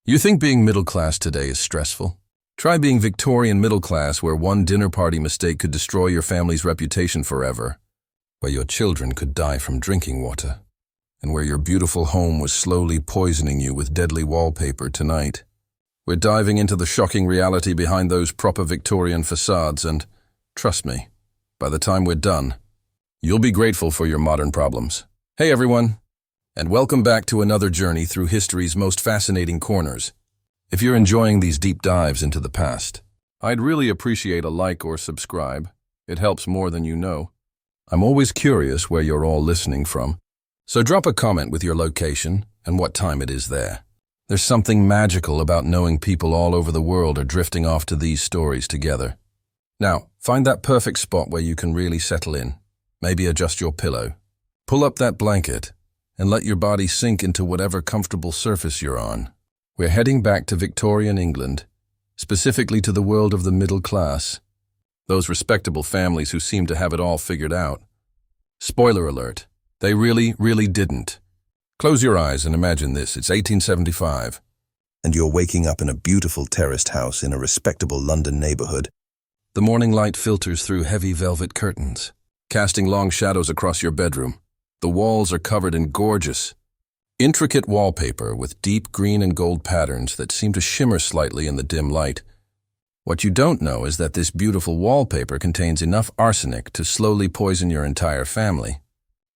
You think being middle class today is stressful? Try being Victorian middle class, where one dinner party mistake could destroy your family's reputation forever, where your children could die from drinking water, and where your beautiful home was slowly poisoning you with deadly wallpaper tonight. We're diving into the shocking reality behind those proper Victorian facades, and trust me, by the time we're done, you'll be grateful for your modern problems. Hey everyone, and welcome back to another journey through history's most fascinating corners. If you're enjoying these deep dives into the past, I'd really appreciate a like or subscribe. It helps more than you know. I'm always curious where you're all listening from, so drop a comment with your location and what time it is there. There's something magical about knowing people all over the world are drifting off to these stories together. Now, find that perfect spot where you can really settle in. Maybe adjust your pillow. Pull up that blanket and let your body sink into whatever comfortable surface you're on. We're heading back to Victorian England, specifically to the world of the middle class, those respectable families who seem to have it all figured out. Spoiler alert, they really didn't. Close your eyes and imagine this. It's 1875. And you're waking up in a beautiful terraced house in a respectable London neighborhood. The morning light filters through heavy velvet curtains, casting long shadows across your bedroom. The walls are covered in gorgeous, intricate wallpaper with deep green and gold patterns that seem to shimmer slightly in the dim light. What you don't know is that this beautiful wallpaper contains enough arsenic to slowly poison your entire family.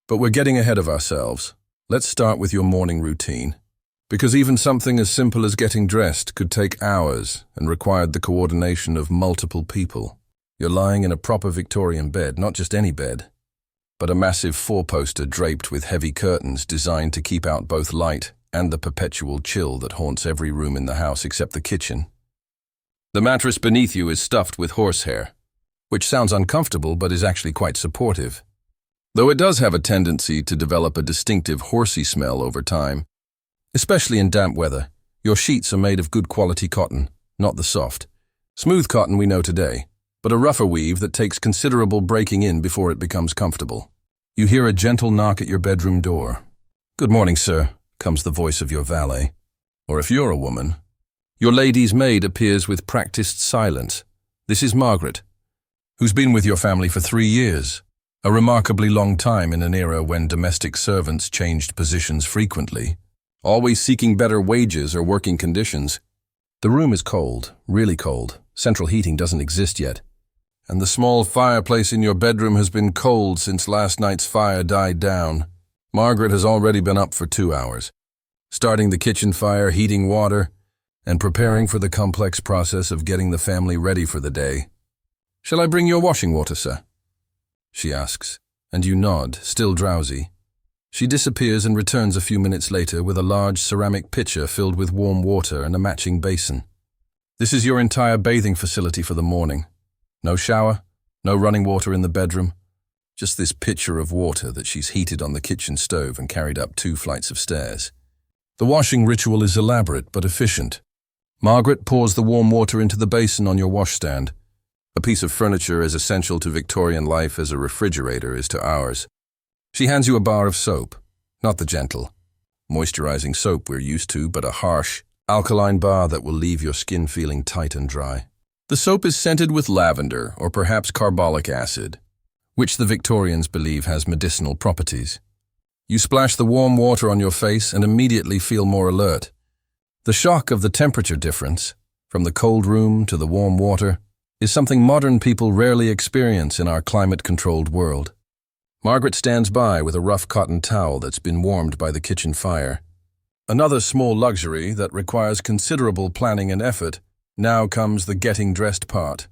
But we're getting ahead of ourselves. Let's start with your morning routine, because even something as simple as getting dressed could take hours and required the coordination of multiple people. You're lying in a proper Victorian bed, not just any bed, but a massive four-poster draped with heavy curtains designed to keep out both light and the perpetual chill that haunts every room in the house except the kitchen. The mattress beneath you is stuffed with horsehair, which sounds uncomfortable but is actually quite supportive, though it does have a tendency to develop a distinctive horsey smell over time. Especially in damp weather, your sheets are made of good quality cotton, not the soft, smooth cotton we know today, but a rougher weave that takes considerable breaking in before it becomes comfortable. You hear a gentle knock at your bedroom door. "Good morning, sir," comes the voice of your valet. Or if you're a woman, your lady's maid appears with practiced silence. This is Margaret, who's been with your family for 3 years, a remarkably long time in an era when domestic servants changed positions frequently, always seeking better wages or working conditions. The room is cold, really cold. Central heating doesn't exist yet, and the small fireplace in your bedroom has been cold since last night's fire died down. Margaret has already been up for 2 hours, starting the kitchen fire, heating water, and preparing for the complex process of getting the family ready for the day. "Shall I bring your washing water, sir?" she asks, and you nod, still drowsy. She disappears and returns a few minutes later with a large ceramic pitcher filled with warm water and a matching basin. This is your entire bathing facility for the morning. No shower, no running water in the bedroom, just this pitcher of water that she's heated on the kitchen stove and carried up 2 flights of stairs. The washing ritual is elaborate but efficient. Margaret pours the warm water into the basin on your washstand, a piece of furniture as essential to Victorian life as a refrigerator is to ours. She hands you a bar of soap, not the gentle, moisturizing soap we're used to, but a harsh, alkaline bar that will leave your skin feeling tight and dry. The soap is scented with lavender or perhaps carbolic acid, which the Victorians believe has medicinal properties. You splash the warm water on your face and immediately feel more alert. The shock of the temperature difference, from the cold room to the warm water, is something modern people rarely experience in our climate-controlled world. Margaret stands by with a rough cotton towel that's been warmed by the kitchen fire. Another small luxury that requires considerable planning and effort. Now comes the getting dressed part.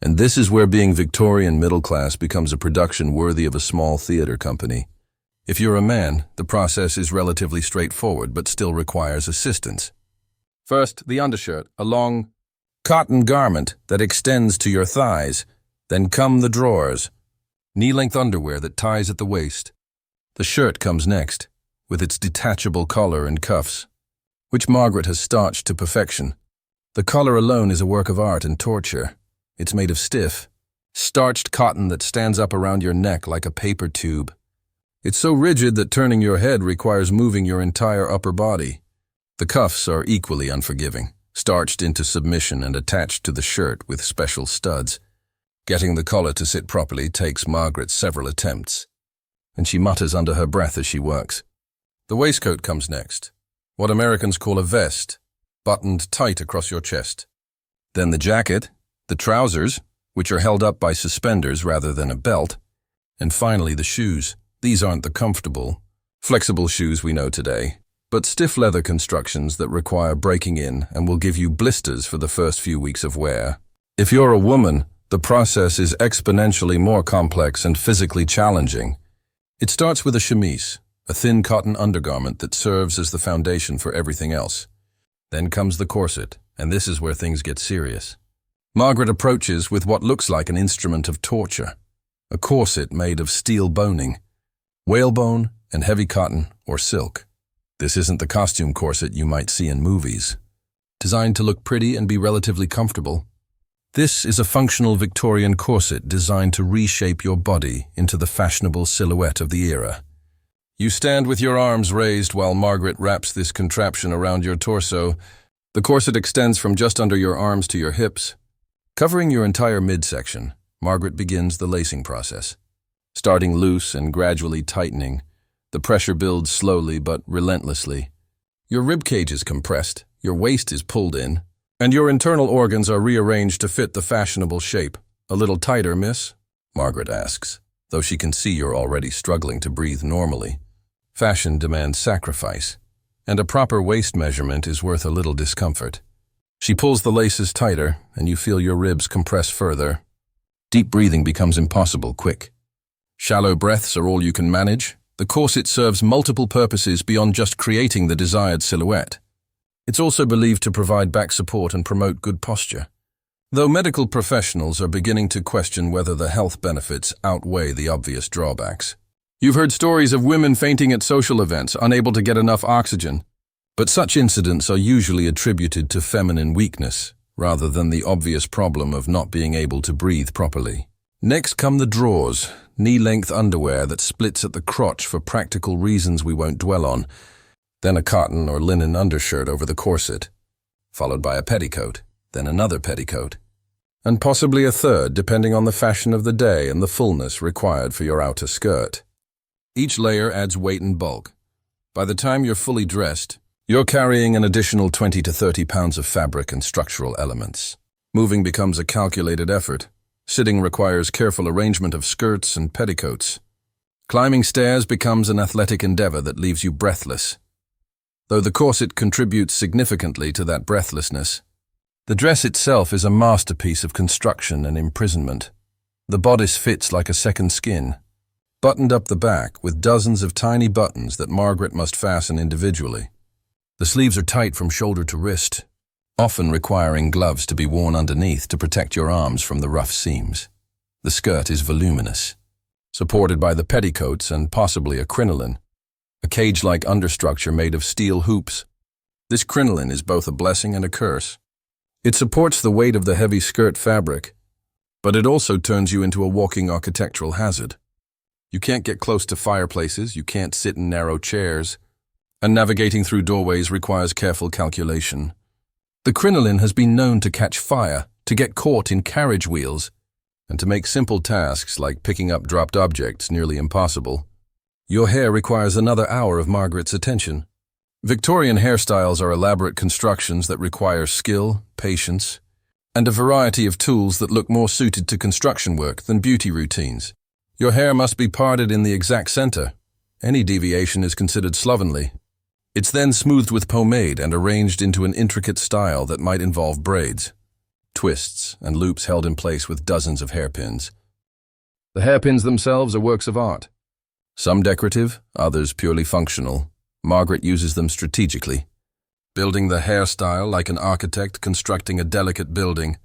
And this is where being Victorian middle class becomes a production worthy of a small theater company. If you're a man, the process is relatively straightforward but still requires assistance. First, the undershirt, a long, cotton garment that extends to your thighs. Then come the drawers, knee-length underwear that ties at the waist. The shirt comes next, with its detachable collar and cuffs, which Margaret has starched to perfection. The collar alone is a work of art and torture. It's made of stiff, starched cotton that stands up around your neck like a paper tube. It's so rigid that turning your head requires moving your entire upper body. The cuffs are equally unforgiving, starched into submission and attached to the shirt with special studs. Getting the collar to sit properly takes Margaret several attempts, and she mutters under her breath as she works. The waistcoat comes next, what Americans call a vest, buttoned tight across your chest. Then the jacket, the trousers, which are held up by suspenders rather than a belt, and finally the shoes. These aren't the comfortable, flexible shoes we know today, but stiff leather constructions that require breaking in and will give you blisters for the first few weeks of wear. If you're a woman, the process is exponentially more complex and physically challenging. It starts with a chemise, a thin cotton undergarment that serves as the foundation for everything else. Then comes the corset, and this is where things get serious. Margaret approaches with what looks like an instrument of torture, a corset made of steel boning, whalebone and heavy cotton or silk. This isn't the costume corset you might see in movies, designed to look pretty and be relatively comfortable. This is a functional Victorian corset designed to reshape your body into the fashionable silhouette of the era. You stand with your arms raised while Margaret wraps this contraption around your torso. The corset extends from just under your arms to your hips. Covering your entire midsection, Margaret begins the lacing process. Starting loose and gradually tightening, the pressure builds slowly but relentlessly. Your ribcage is compressed, your waist is pulled in, and your internal organs are rearranged to fit the fashionable shape. "A little tighter, miss?" Margaret asks, though she can see you're already struggling to breathe normally. Fashion demands sacrifice, and a proper waist measurement is worth a little discomfort. She pulls the laces tighter, and you feel your ribs compress further. Deep breathing becomes impossible quick. Shallow breaths are all you can manage. The corset serves multiple purposes beyond just creating the desired silhouette. It's also believed to provide back support and promote good posture, though medical professionals are beginning to question whether the health benefits outweigh the obvious drawbacks. You've heard stories of women fainting at social events, unable to get enough oxygen, but such incidents are usually attributed to feminine weakness, rather than the obvious problem of not being able to breathe properly. Next come the drawers, knee-length underwear that splits at the crotch for practical reasons we won't dwell on, then a cotton or linen undershirt over the corset, followed by a petticoat, then another petticoat, and possibly a third depending on the fashion of the day and the fullness required for your outer skirt. Each layer adds weight and bulk. By the time you're fully dressed, you're carrying an additional 20 to 30 pounds of fabric and structural elements. Moving becomes a calculated effort. Sitting requires careful arrangement of skirts and petticoats. Climbing stairs becomes an athletic endeavor that leaves you breathless. Though the corset contributes significantly to that breathlessness, the dress itself is a masterpiece of construction and imprisonment. The bodice fits like a second skin, buttoned up the back with dozens of tiny buttons that Margaret must fasten individually. The sleeves are tight from shoulder to wrist, often requiring gloves to be worn underneath to protect your arms from the rough seams. The skirt is voluminous, supported by the petticoats and possibly a crinoline, a cage-like understructure made of steel hoops. This crinoline is both a blessing and a curse. It supports the weight of the heavy skirt fabric, but it also turns you into a walking architectural hazard. You can't get close to fireplaces, you can't sit in narrow chairs, and navigating through doorways requires careful calculation. The crinoline has been known to catch fire, to get caught in carriage wheels, and to make simple tasks like picking up dropped objects nearly impossible. Your hair requires another hour of Margaret's attention. Victorian hairstyles are elaborate constructions that require skill, patience, and a variety of tools that look more suited to construction work than beauty routines. Your hair must be parted in the exact center. Any deviation is considered slovenly. It's then smoothed with pomade and arranged into an intricate style that might involve braids, twists, and loops held in place with dozens of hairpins. The hairpins themselves are works of art. Some decorative, others purely functional. Margaret uses them strategically, building the hairstyle like an architect constructing a delicate building.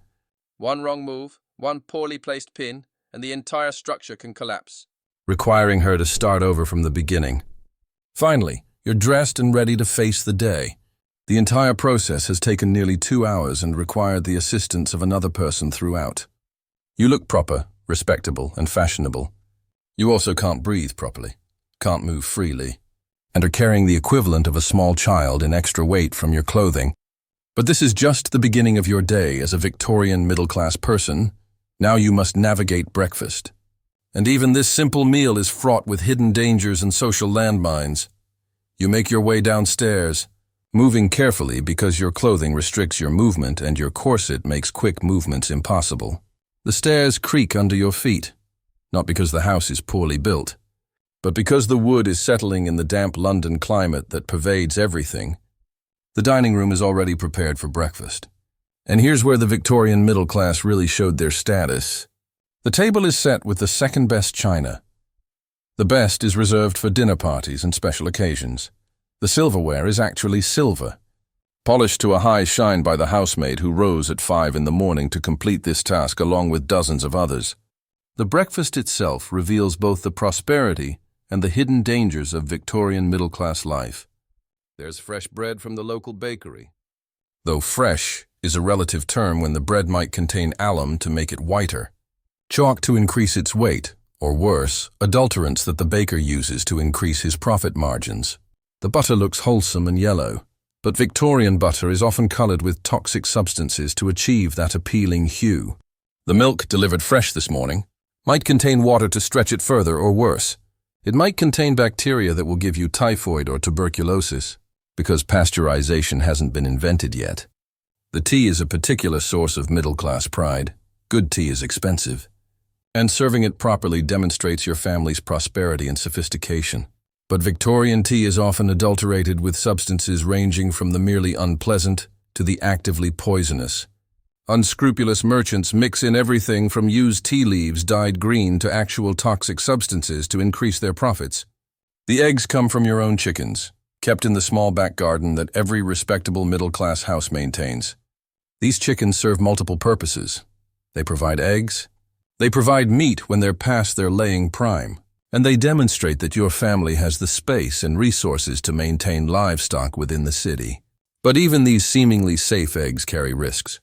One wrong move, one poorly placed pin, and the entire structure can collapse, requiring her to start over from the beginning. Finally, you're dressed and ready to face the day. The entire process has taken nearly 2 hours and required the assistance of another person throughout. You look proper, respectable, and fashionable. You also can't breathe properly, can't move freely, and are carrying the equivalent of a small child in extra weight from your clothing. But this is just the beginning of your day as a Victorian middle-class person. Now you must navigate breakfast. And even this simple meal is fraught with hidden dangers and social landmines. You make your way downstairs, moving carefully because your clothing restricts your movement and your corset makes quick movements impossible. The stairs creak under your feet, not because the house is poorly built, but because the wood is settling in the damp London climate that pervades everything. The dining room is already prepared for breakfast. And here's where the Victorian middle class really showed their status. The table is set with the second-best china. The best is reserved for dinner parties and special occasions. The silverware is actually silver, polished to a high shine by the housemaid who rose at 5 in the morning to complete this task along with dozens of others. The breakfast itself reveals both the prosperity and the hidden dangers of Victorian middle-class life. There's fresh bread from the local bakery. Though fresh is a relative term when the bread might contain alum to make it whiter, chalk to increase its weight, or worse, adulterants that the baker uses to increase his profit margins. The butter looks wholesome and yellow, but Victorian butter is often colored with toxic substances to achieve that appealing hue. The milk delivered fresh this morning might contain water to stretch it further, or worse, it might contain bacteria that will give you typhoid or tuberculosis, because pasteurization hasn't been invented yet. The tea is a particular source of middle-class pride. Good tea is expensive, and serving it properly demonstrates your family's prosperity and sophistication. But Victorian tea is often adulterated with substances ranging from the merely unpleasant to the actively poisonous. Unscrupulous merchants mix in everything from used tea leaves dyed green to actual toxic substances to increase their profits. The eggs come from your own chickens, kept in the small back garden that every respectable middle-class house maintains. These chickens serve multiple purposes. They provide eggs, they provide meat when they're past their laying prime, and they demonstrate that your family has the space and resources to maintain livestock within the city. But even these seemingly safe eggs carry risks.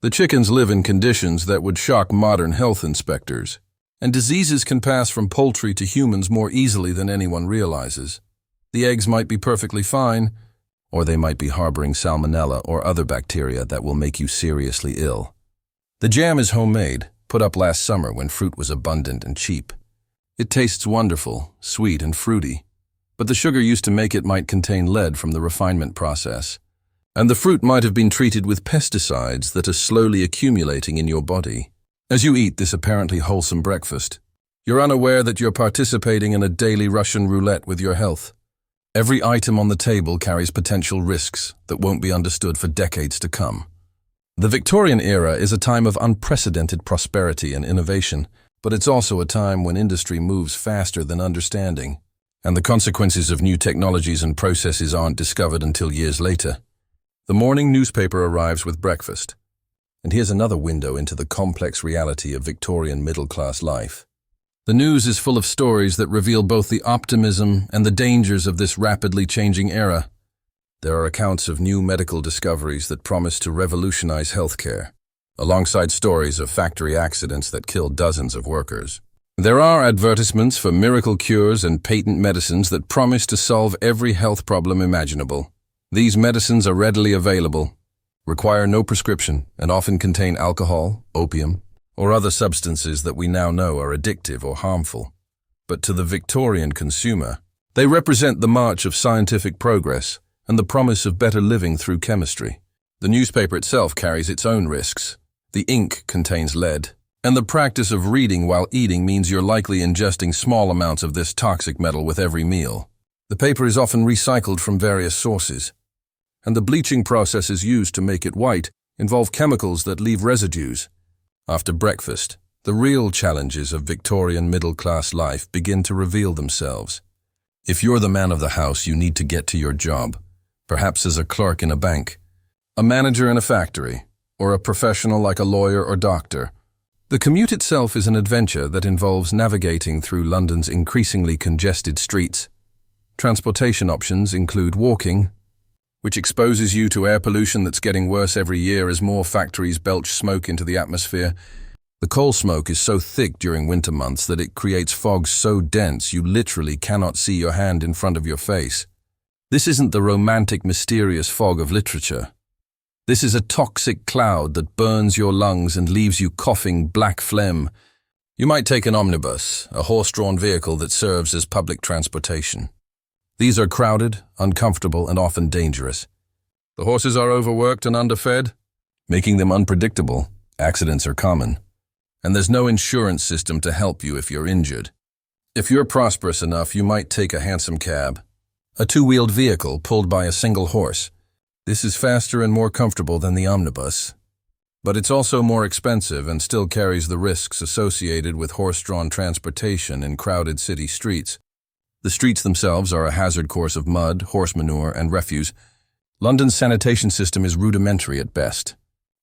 The chickens live in conditions that would shock modern health inspectors, and diseases can pass from poultry to humans more easily than anyone realizes. The eggs might be perfectly fine, or they might be harboring salmonella or other bacteria that will make you seriously ill. The jam is homemade, put up last summer when fruit was abundant and cheap. It tastes wonderful, sweet and fruity, but the sugar used to make it might contain lead from the refinement process, and the fruit might have been treated with pesticides that are slowly accumulating in your body. As you eat this apparently wholesome breakfast, you're unaware that you're participating in a daily Russian roulette with your health. Every item on the table carries potential risks that won't be understood for decades to come. The Victorian era is a time of unprecedented prosperity and innovation, but it's also a time when industry moves faster than understanding, and the consequences of new technologies and processes aren't discovered until years later. The morning newspaper arrives with breakfast, and here's another window into the complex reality of Victorian middle-class life. The news is full of stories that reveal both the optimism and the dangers of this rapidly changing era. There are accounts of new medical discoveries that promise to revolutionize healthcare, alongside stories of factory accidents that killed dozens of workers. There are advertisements for miracle cures and patent medicines that promise to solve every health problem imaginable. These medicines are readily available, require no prescription, and often contain alcohol, opium, or other substances that we now know are addictive or harmful. But to the Victorian consumer, they represent the march of scientific progress and the promise of better living through chemistry. The newspaper itself carries its own risks. The ink contains lead, and the practice of reading while eating means you're likely ingesting small amounts of this toxic metal with every meal. The paper is often recycled from various sources, and the bleaching processes used to make it white involve chemicals that leave residues. After breakfast, the real challenges of Victorian middle-class life begin to reveal themselves. If you're the man of the house, you need to get to your job, perhaps as a clerk in a bank, a manager in a factory, or a professional like a lawyer or doctor. The commute itself is an adventure that involves navigating through London's increasingly congested streets. Transportation options include walking, which exposes you to air pollution that's getting worse every year as more factories belch smoke into the atmosphere, The coal smoke is so thick during winter months that it creates fog so dense you literally cannot see your hand in front of your face. This isn't the romantic, mysterious fog of literature. This is a toxic cloud that burns your lungs and leaves you coughing black phlegm. You might take an omnibus, a horse-drawn vehicle that serves as public transportation. These are crowded, uncomfortable, and often dangerous. The horses are overworked and underfed, making them unpredictable. Accidents are common. And there's no insurance system to help you if you're injured. If you're prosperous enough, you might take a handsome cab, a two-wheeled vehicle pulled by a single horse. This is faster and more comfortable than the omnibus, but it's also more expensive and still carries the risks associated with horse-drawn transportation in crowded city streets. The streets themselves are a hazard course of mud, horse manure, and refuse. London's sanitation system is rudimentary at best,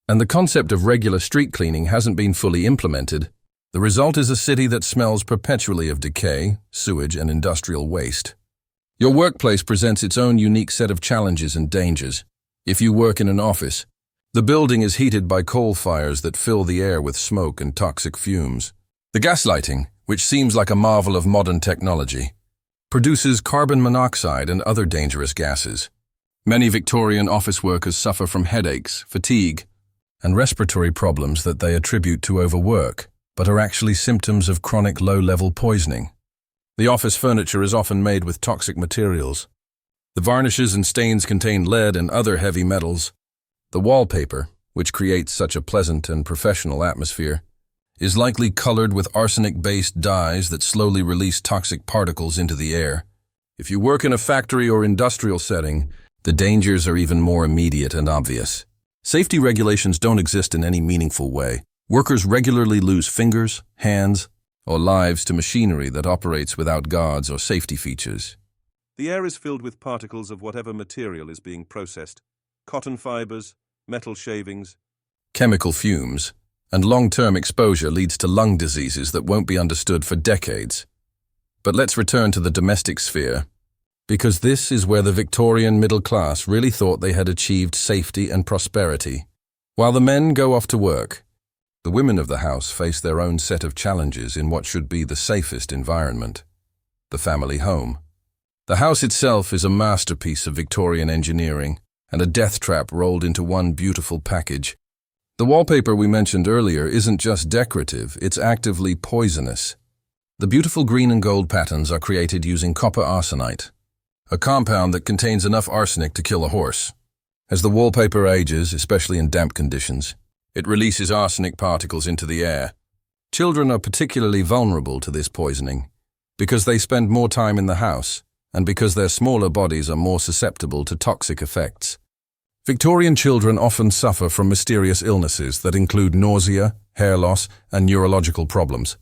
and the concept of regular street cleaning hasn't been fully implemented. The result is a city that smells perpetually of decay, sewage, and industrial waste. Your workplace presents its own unique set of challenges and dangers. If you work in an office, the building is heated by coal fires that fill the air with smoke and toxic fumes. The gaslighting, which seems like a marvel of modern technology, produces carbon monoxide and other dangerous gases. Many Victorian office workers suffer from headaches, fatigue, and respiratory problems that they attribute to overwork, but are actually symptoms of chronic low-level poisoning. The office furniture is often made with toxic materials. The varnishes and stains contain lead and other heavy metals. The wallpaper, which creates such a pleasant and professional atmosphere, is likely colored with arsenic-based dyes that slowly release toxic particles into the air. If you work in a factory or industrial setting, the dangers are even more immediate and obvious. Safety regulations don't exist in any meaningful way. Workers regularly lose fingers, hands, or lives to machinery that operates without guards or safety features. The air is filled with particles of whatever material is being processed: cotton fibers, metal shavings, chemical fumes, and long-term exposure leads to lung diseases that won't be understood for decades. But let's return to the domestic sphere, because this is where the Victorian middle class really thought they had achieved safety and prosperity. While the men go off to work, the women of the house face their own set of challenges in what should be the safest environment: the family home. The house itself is a masterpiece of Victorian engineering and a death trap rolled into one beautiful package. The wallpaper we mentioned earlier isn't just decorative, it's actively poisonous. The beautiful green and gold patterns are created using copper arsenite, a compound that contains enough arsenic to kill a horse. As the wallpaper ages, especially in damp conditions, it releases arsenic particles into the air. Children are particularly vulnerable to this poisoning because they spend more time in the house, and because their smaller bodies are more susceptible to toxic effects. Victorian children often suffer from mysterious illnesses that include nausea, hair loss, and neurological problems.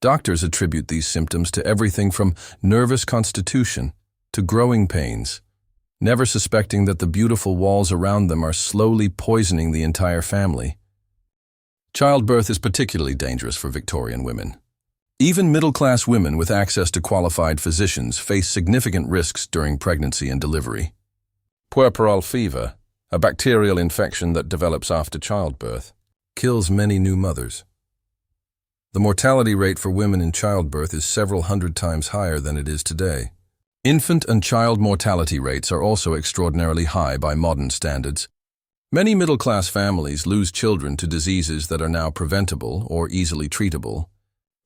Doctors attribute these symptoms to everything from nervous constitution to growing pains, never suspecting that the beautiful walls around them are slowly poisoning the entire family. Childbirth is particularly dangerous for Victorian women. Even middle-class women with access to qualified physicians face significant risks during pregnancy and delivery. Puerperal fever, a bacterial infection that develops after childbirth, kills many new mothers. The mortality rate for women in childbirth is several hundred times higher than it is today. Infant and child mortality rates are also extraordinarily high by modern standards. Many middle-class families lose children to diseases that are now preventable or easily treatable: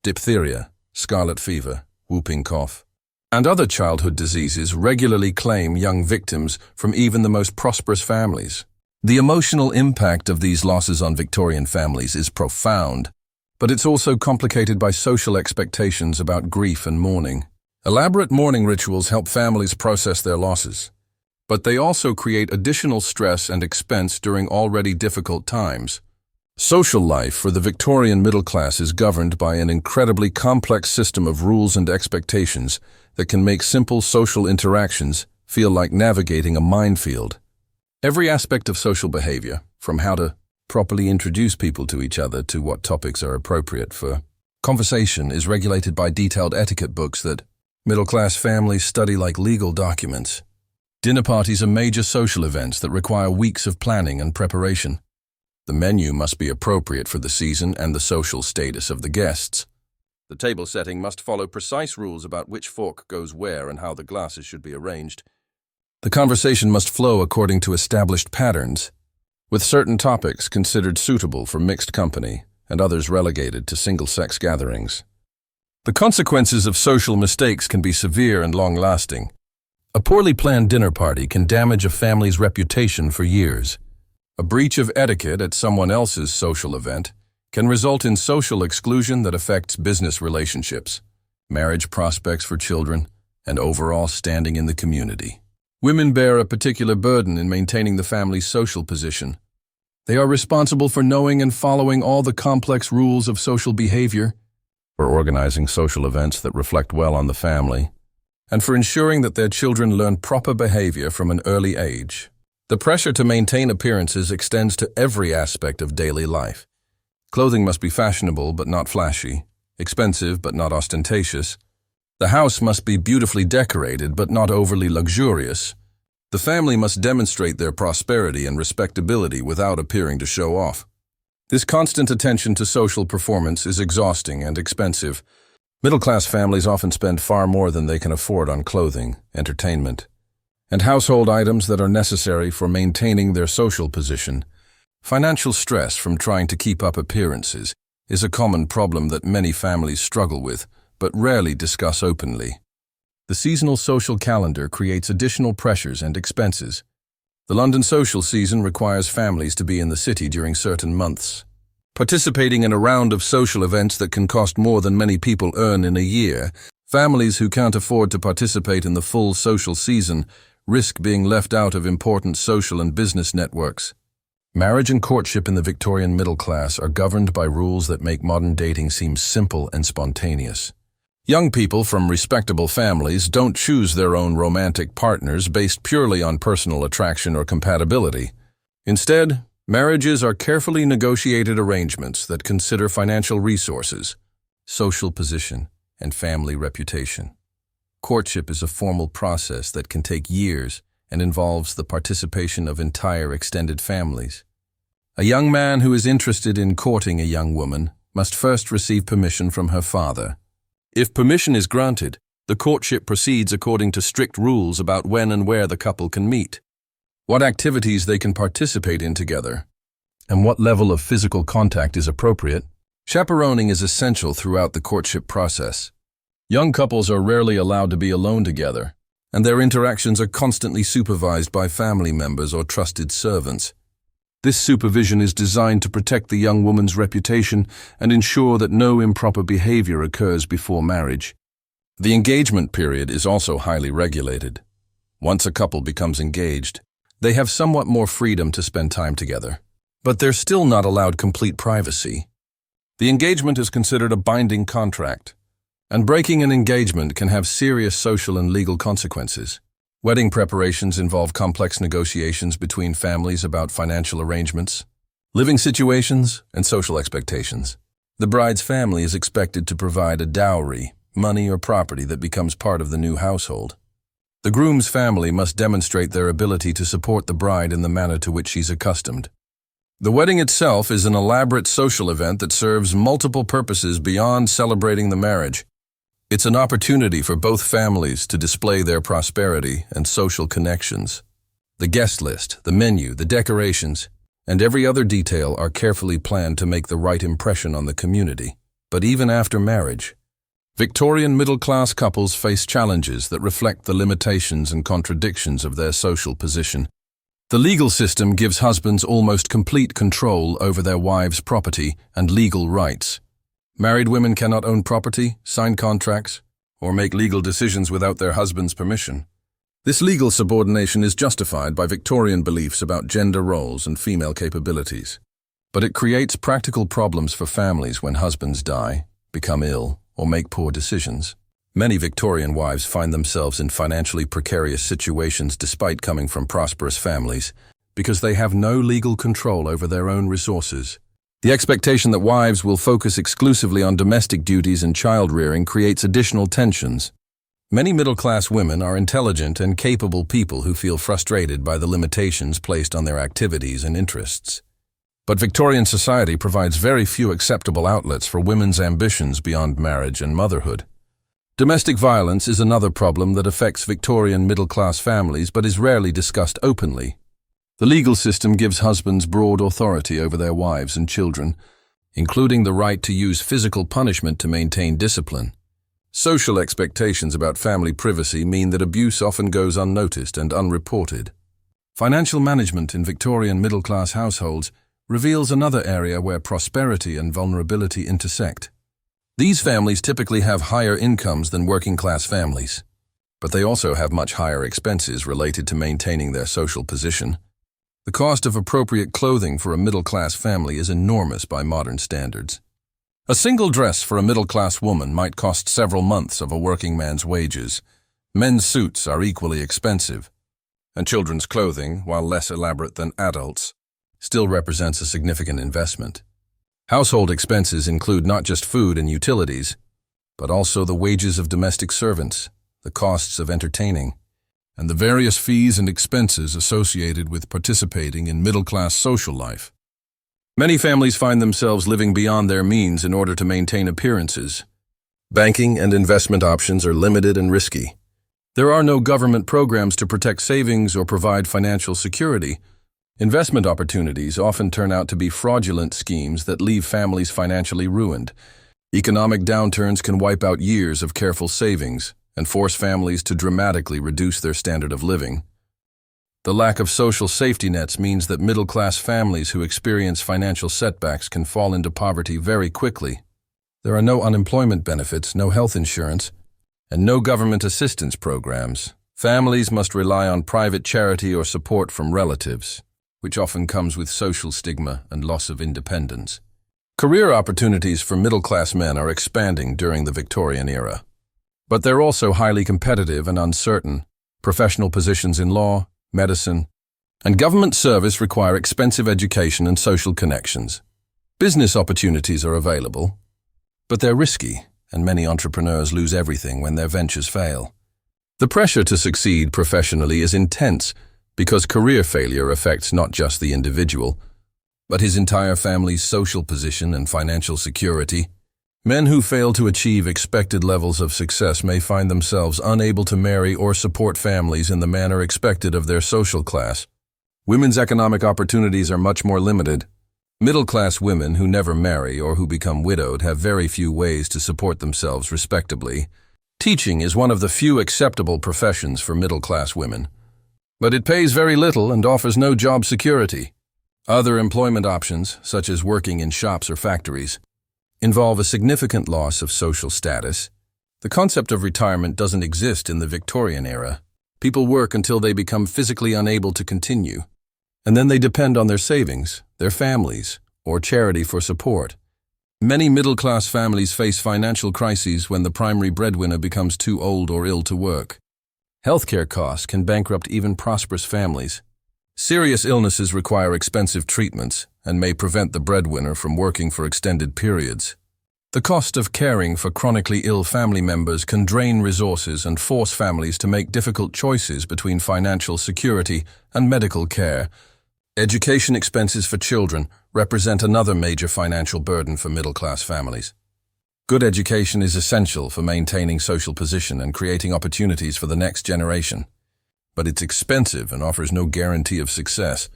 diphtheria, scarlet fever, whooping cough, and other childhood diseases regularly claim young victims from even the most prosperous families. The emotional impact of these losses on Victorian families is profound, but it's also complicated by social expectations about grief and mourning. Elaborate mourning rituals help families process their losses, but they also create additional stress and expense during already difficult times. Social life for the Victorian middle class is governed by an incredibly complex system of rules and expectations that can make simple social interactions feel like navigating a minefield. Every aspect of social behavior, from how to properly introduce people to each other to what topics are appropriate for conversation, is regulated by detailed etiquette books that middle-class families study like legal documents. Dinner parties are major social events that require weeks of planning and preparation. The menu must be appropriate for the season and the social status of the guests. The table setting must follow precise rules about which fork goes where and how the glasses should be arranged. The conversation must flow according to established patterns, with certain topics considered suitable for mixed company and others relegated to single-sex gatherings. The consequences of social mistakes can be severe and long-lasting. A poorly planned dinner party can damage a family's reputation for years. A breach of etiquette at someone else's social event can result in social exclusion that affects business relationships, marriage prospects for children, and overall standing in the community. Women bear a particular burden in maintaining the family's social position. They are responsible for knowing and following all the complex rules of social behavior, for organizing social events that reflect well on the family, and for ensuring that their children learn proper behavior from an early age. The pressure to maintain appearances extends to every aspect of daily life. Clothing must be fashionable but not flashy, expensive but not ostentatious. The house must be beautifully decorated but not overly luxurious. The family must demonstrate their prosperity and respectability without appearing to show off. This constant attention to social performance is exhausting and expensive. Middle-class families often spend far more than they can afford on clothing, entertainment, and household items that are necessary for maintaining their social position. Financial stress from trying to keep up appearances is a common problem that many families struggle with, but rarely discuss openly. The seasonal social calendar creates additional pressures and expenses. The London social season requires families to be in the city during certain months. Participating in a round of social events that can cost more than many people earn in a year, families who can't afford to participate in the full social season risk being left out of important social and business networks. Marriage and courtship in the Victorian middle class are governed by rules that make modern dating seem simple and spontaneous. Young people from respectable families don't choose their own romantic partners based purely on personal attraction or compatibility. Instead, marriages are carefully negotiated arrangements that consider financial resources, social position, and family reputation. Courtship is a formal process that can take years and involves the participation of entire extended families. A young man who is interested in courting a young woman must first receive permission from her father. If permission is granted, the courtship proceeds according to strict rules about when and where the couple can meet, what activities they can participate in together, and what level of physical contact is appropriate. Chaperoning is essential throughout the courtship process. Young couples are rarely allowed to be alone together, and their interactions are constantly supervised by family members or trusted servants. This supervision is designed to protect the young woman's reputation and ensure that no improper behavior occurs before marriage. The engagement period is also highly regulated. Once a couple becomes engaged, they have somewhat more freedom to spend time together, but they're still not allowed complete privacy. The engagement is considered a binding contract, and breaking an engagement can have serious social and legal consequences. Wedding preparations involve complex negotiations between families about financial arrangements, living situations, and social expectations. The bride's family is expected to provide a dowry, money or property that becomes part of the new household. The groom's family must demonstrate their ability to support the bride in the manner to which she's accustomed. The wedding itself is an elaborate social event that serves multiple purposes beyond celebrating the marriage. It's an opportunity for both families to display their prosperity and social connections. The guest list, the menu, the decorations, and every other detail are carefully planned to make the right impression on the community. But even after marriage, Victorian middle-class couples face challenges that reflect the limitations and contradictions of their social position. The legal system gives husbands almost complete control over their wives' property and legal rights. Married women cannot own property, sign contracts, or make legal decisions without their husband's permission. This legal subordination is justified by Victorian beliefs about gender roles and female capabilities. But it creates practical problems for families when husbands die, become ill, or make poor decisions. Many Victorian wives find themselves in financially precarious situations despite coming from prosperous families, because they have no legal control over their own resources. The expectation that wives will focus exclusively on domestic duties and child-rearing creates additional tensions. Many middle-class women are intelligent and capable people who feel frustrated by the limitations placed on their activities and interests. But Victorian society provides very few acceptable outlets for women's ambitions beyond marriage and motherhood. Domestic violence is another problem that affects Victorian middle-class families but is rarely discussed openly. The legal system gives husbands broad authority over their wives and children, including the right to use physical punishment to maintain discipline. Social expectations about family privacy mean that abuse often goes unnoticed and unreported. Financial management in Victorian middle-class households reveals another area where prosperity and vulnerability intersect. These families typically have higher incomes than working-class families, but they also have much higher expenses related to maintaining their social position. The cost of appropriate clothing for a middle-class family is enormous by modern standards. A single dress for a middle-class woman might cost several months of a working man's wages. Men's suits are equally expensive, and children's clothing, while less elaborate than adults, still represents a significant investment. Household expenses include not just food and utilities, but also the wages of domestic servants, the costs of entertaining, and the various fees and expenses associated with participating in middle-class social life. Many families find themselves living beyond their means in order to maintain appearances. Banking and investment options are limited and risky. There are no government programs to protect savings or provide financial security. Investment opportunities often turn out to be fraudulent schemes that leave families financially ruined. Economic downturns can wipe out years of careful savings and force families to dramatically reduce their standard of living. The lack of social safety nets means that middle-class families who experience financial setbacks can fall into poverty very quickly. There are no unemployment benefits, no health insurance, and no government assistance programs. Families must rely on private charity or support from relatives, which often comes with social stigma and loss of independence. Career opportunities for middle-class men are expanding during the Victorian era, but they're also highly competitive and uncertain. Professional positions in law, medicine, and government service require expensive education and social connections. Business opportunities are available, but they're risky, and many entrepreneurs lose everything when their ventures fail. The pressure to succeed professionally is intense, because career failure affects not just the individual, but his entire family's social position and financial security. Men who fail to achieve expected levels of success may find themselves unable to marry or support families in the manner expected of their social class. Women's economic opportunities are much more limited. Middle-class women who never marry or who become widowed have very few ways to support themselves respectably. Teaching is one of the few acceptable professions for middle-class women, but it pays very little and offers no job security. Other employment options, such as working in shops or factories, involve a significant loss of social status. The concept of retirement doesn't exist in the Victorian era. People work until they become physically unable to continue, and then they depend on their savings, their families, or charity for support. Many middle-class families face financial crises when the primary breadwinner becomes too old or ill to work. Healthcare costs can bankrupt even prosperous families. Serious illnesses require expensive treatments and may prevent the breadwinner from working for extended periods. The cost of caring for chronically ill family members can drain resources and force families to make difficult choices between financial security and medical care. Education expenses for children represent another major financial burden for middle-class families. Good education is essential for maintaining social position and creating opportunities for the next generation. But it's expensive and offers no guarantee of success.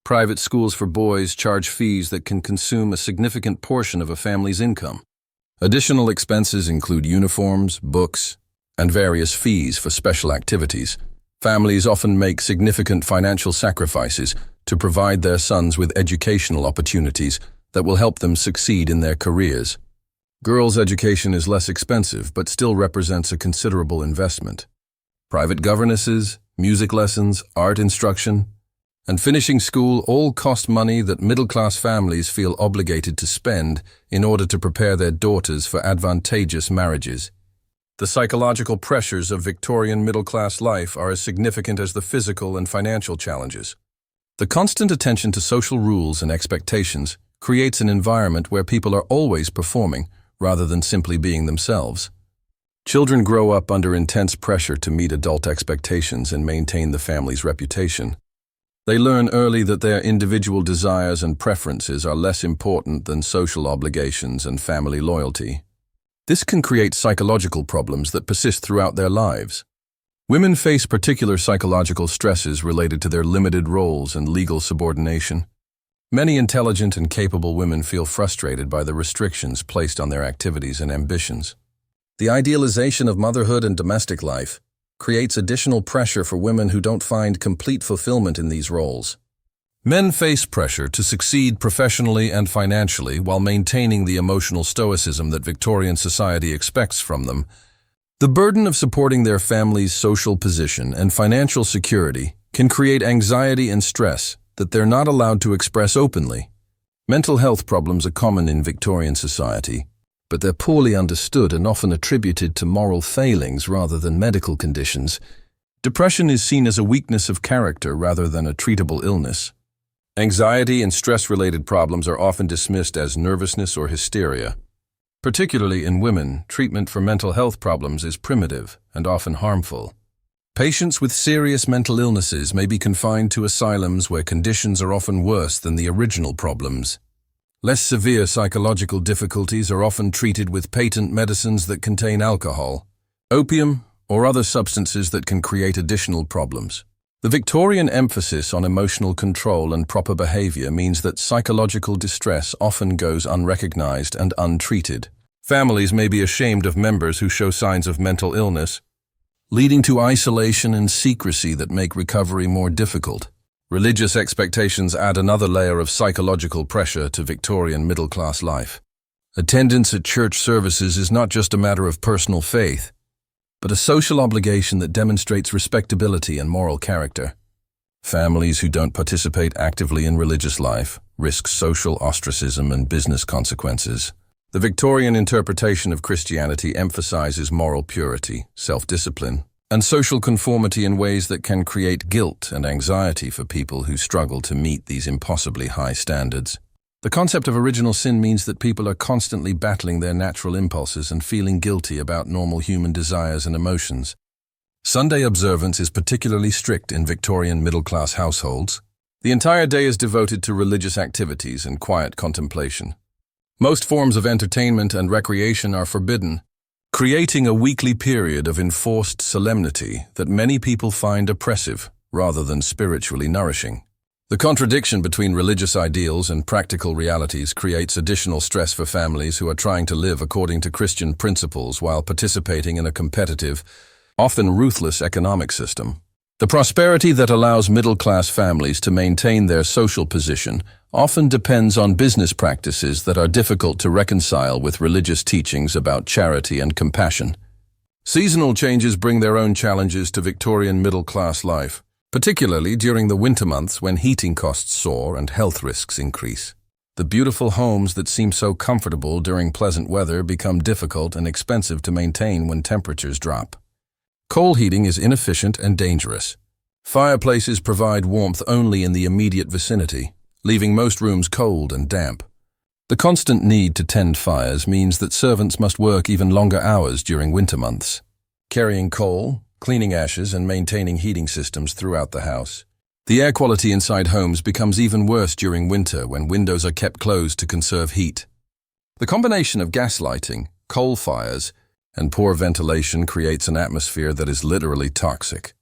Private schools for boys charge fees that can consume a significant portion of a family's income. Additional expenses include uniforms, books, and various fees for special activities. Families often make significant financial sacrifices to provide their sons with educational opportunities that will help them succeed in their careers. Girls' education is less expensive but still represents a considerable investment. Private governesses, music lessons, art instruction, and finishing school all cost money that middle-class families feel obligated to spend in order to prepare their daughters for advantageous marriages. The psychological pressures of Victorian middle-class life are as significant as the physical and financial challenges. The constant attention to social rules and expectations creates an environment where people are always performing rather than simply being themselves. Children grow up under intense pressure to meet adult expectations and maintain the family's reputation. They learn early that their individual desires and preferences are less important than social obligations and family loyalty. This can create psychological problems that persist throughout their lives. Women face particular psychological stresses related to their limited roles and legal subordination. Many intelligent and capable women feel frustrated by the restrictions placed on their activities and ambitions. The idealization of motherhood and domestic life creates additional pressure for women who don't find complete fulfillment in these roles. Men face pressure to succeed professionally and financially while maintaining the emotional stoicism that Victorian society expects from them. The burden of supporting their family's social position and financial security can create anxiety and stress that they're not allowed to express openly. Mental health problems are common in Victorian society, but they're poorly understood and often attributed to moral failings rather than medical conditions. Depression is seen as a weakness of character rather than a treatable illness. Anxiety and stress-related problems are often dismissed as nervousness or hysteria. Particularly in women, treatment for mental health problems is primitive and often harmful. Patients with serious mental illnesses may be confined to asylums where conditions are often worse than the original problems. Less severe psychological difficulties are often treated with patent medicines that contain alcohol, opium, or other substances that can create additional problems. The Victorian emphasis on emotional control and proper behavior means that psychological distress often goes unrecognized and untreated. Families may be ashamed of members who show signs of mental illness, leading to isolation and secrecy that make recovery more difficult. Religious expectations add another layer of psychological pressure to Victorian middle-class life. Attendance at church services is not just a matter of personal faith, but a social obligation that demonstrates respectability and moral character. Families who don't participate actively in religious life risk social ostracism and business consequences. The Victorian interpretation of Christianity emphasizes moral purity, self-discipline, and social conformity in ways that can create guilt and anxiety for people who struggle to meet these impossibly high standards. The concept of original sin means that people are constantly battling their natural impulses and feeling guilty about normal human desires and emotions. Sunday observance is particularly strict in Victorian middle-class households. The entire day is devoted to religious activities and quiet contemplation. Most forms of entertainment and recreation are forbidden, creating a weekly period of enforced solemnity that many people find oppressive rather than spiritually nourishing. The contradiction between religious ideals and practical realities creates additional stress for families who are trying to live according to Christian principles while participating in a competitive, often ruthless economic system. The prosperity that allows middle-class families to maintain their social position often depends on business practices that are difficult to reconcile with religious teachings about charity and compassion. Seasonal changes bring their own challenges to Victorian middle-class life, particularly during the winter months when heating costs soar and health risks increase. The beautiful homes that seem so comfortable during pleasant weather become difficult and expensive to maintain when temperatures drop. Coal heating is inefficient and dangerous. Fireplaces provide warmth only in the immediate vicinity, leaving most rooms cold and damp. The constant need to tend fires means that servants must work even longer hours during winter months, carrying coal, cleaning ashes, and maintaining heating systems throughout the house. The air quality inside homes becomes even worse during winter when windows are kept closed to conserve heat. The combination of gas lighting, coal fires, and poor ventilation creates an atmosphere that is literally toxic.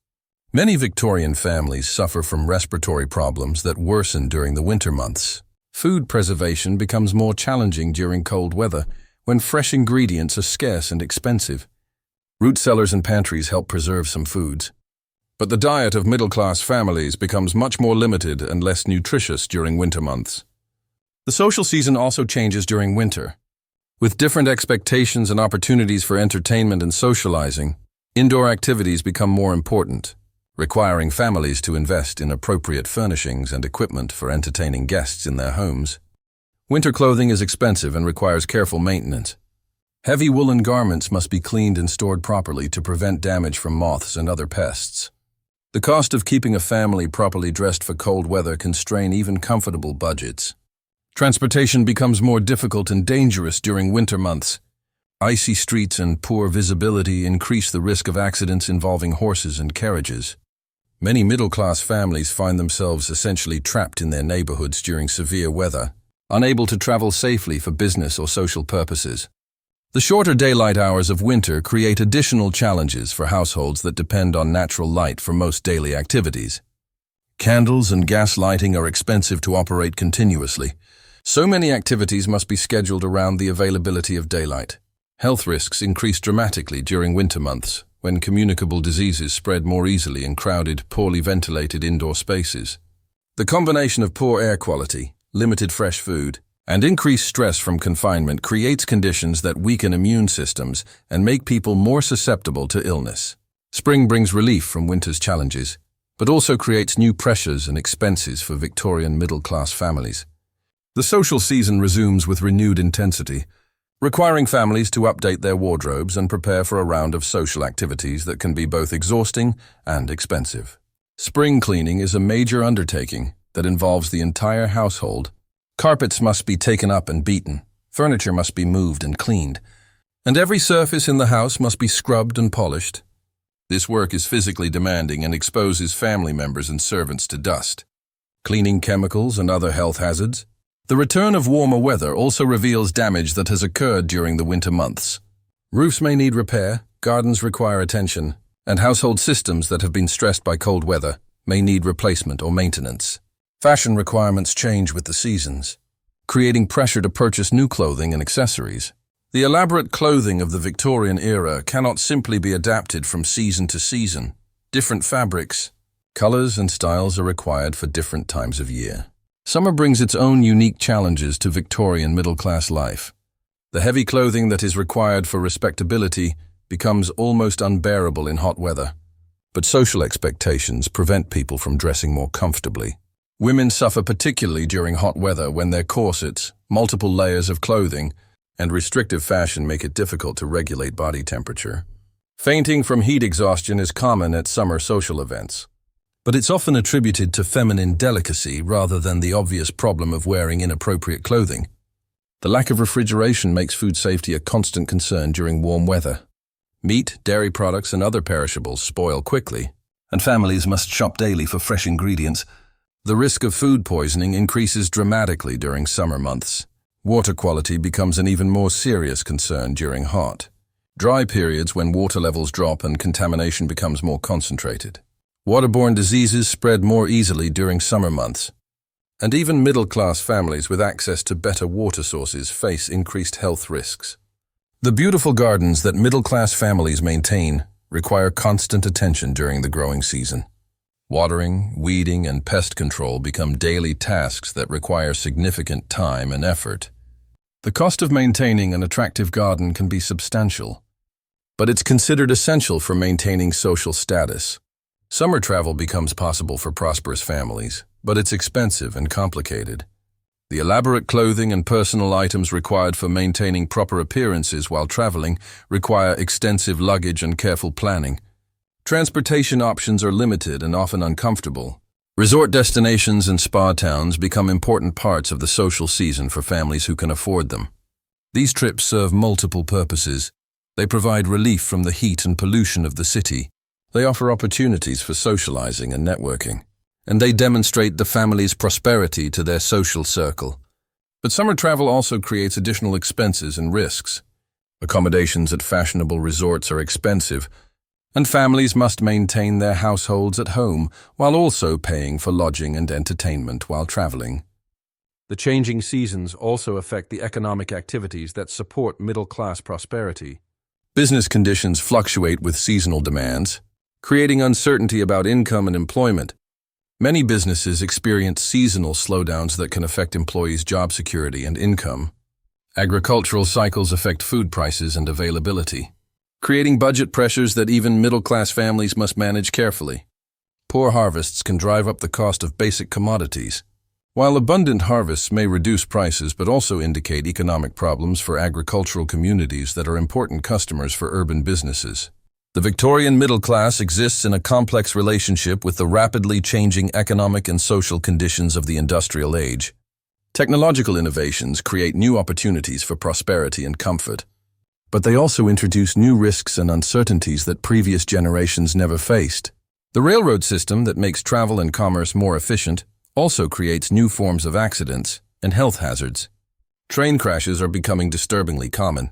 Many Victorian families suffer from respiratory problems that worsen during the winter months. Food preservation becomes more challenging during cold weather, when fresh ingredients are scarce and expensive. Root cellars and pantries help preserve some foods. But the diet of middle-class families becomes much more limited and less nutritious during winter months. The social season also changes during winter. With different expectations and opportunities for entertainment and socializing, indoor activities become more important, requiring families to invest in appropriate furnishings and equipment for entertaining guests in their homes. Winter clothing is expensive and requires careful maintenance. Heavy woolen garments must be cleaned and stored properly to prevent damage from moths and other pests. The cost of keeping a family properly dressed for cold weather can strain even comfortable budgets. Transportation becomes more difficult and dangerous during winter months. Icy streets and poor visibility increase the risk of accidents involving horses and carriages. Many middle-class families find themselves essentially trapped in their neighborhoods during severe weather, unable to travel safely for business or social purposes. The shorter daylight hours of winter create additional challenges for households that depend on natural light for most daily activities. Candles and gas lighting are expensive to operate continuously. So many activities must be scheduled around the availability of daylight. Health risks increase dramatically during winter months, when communicable diseases spread more easily in crowded, poorly ventilated indoor spaces. The combination of poor air quality, limited fresh food, and increased stress from confinement creates conditions that weaken immune systems and make people more susceptible to illness. Spring brings relief from winter's challenges, but also creates new pressures and expenses for Victorian middle-class families. The social season resumes with renewed intensity, requiring families to update their wardrobes and prepare for a round of social activities that can be both exhausting and expensive. Spring cleaning is a major undertaking that involves the entire household. Carpets must be taken up and beaten, furniture must be moved and cleaned, and every surface in the house must be scrubbed and polished. This work is physically demanding and exposes family members and servants to dust, cleaning chemicals and other health hazards. The return of warmer weather also reveals damage that has occurred during the winter months. Roofs may need repair, gardens require attention, and household systems that have been stressed by cold weather may need replacement or maintenance. Fashion requirements change with the seasons, creating pressure to purchase new clothing and accessories. The elaborate clothing of the Victorian era cannot simply be adapted from season to season. Different fabrics, colors, and styles are required for different times of year. Summer brings its own unique challenges to Victorian middle-class life. The heavy clothing that is required for respectability becomes almost unbearable in hot weather, but social expectations prevent people from dressing more comfortably. Women suffer particularly during hot weather when their corsets, multiple layers of clothing, and restrictive fashion make it difficult to regulate body temperature. Fainting from heat exhaustion is common at summer social events, but it's often attributed to feminine delicacy rather than the obvious problem of wearing inappropriate clothing. The lack of refrigeration makes food safety a constant concern during warm weather. Meat, dairy products, and other perishables spoil quickly, and families must shop daily for fresh ingredients. The risk of food poisoning increases dramatically during summer months. Water quality becomes an even more serious concern during hot, dry periods when water levels drop and contamination becomes more concentrated. Waterborne diseases spread more easily during summer months, and even middle-class families with access to better water sources face increased health risks. The beautiful gardens that middle-class families maintain require constant attention during the growing season. Watering, weeding, and pest control become daily tasks that require significant time and effort. The cost of maintaining an attractive garden can be substantial, but it's considered essential for maintaining social status. Summer travel becomes possible for prosperous families, but it's expensive and complicated. The elaborate clothing and personal items required for maintaining proper appearances while traveling require extensive luggage and careful planning. Transportation options are limited and often uncomfortable. Resort destinations and spa towns become important parts of the social season for families who can afford them. These trips serve multiple purposes. They provide relief from the heat and pollution of the city. They offer opportunities for socializing and networking. And they demonstrate the family's prosperity to their social circle. But summer travel also creates additional expenses and risks. Accommodations at fashionable resorts are expensive, and families must maintain their households at home while also paying for lodging and entertainment while traveling. The changing seasons also affect the economic activities that support middle-class prosperity. Business conditions fluctuate with seasonal demands, creating uncertainty about income and employment. Many businesses experience seasonal slowdowns that can affect employees' job security and income. Agricultural cycles affect food prices and availability, creating budget pressures that even middle-class families must manage carefully. Poor harvests can drive up the cost of basic commodities, while abundant harvests may reduce prices but also indicate economic problems for agricultural communities that are important customers for urban businesses. The Victorian middle class exists in a complex relationship with the rapidly changing economic and social conditions of the industrial age. Technological innovations create new opportunities for prosperity and comfort, but they also introduce new risks and uncertainties that previous generations never faced. The railroad system that makes travel and commerce more efficient also creates new forms of accidents and health hazards. Train crashes are becoming disturbingly common,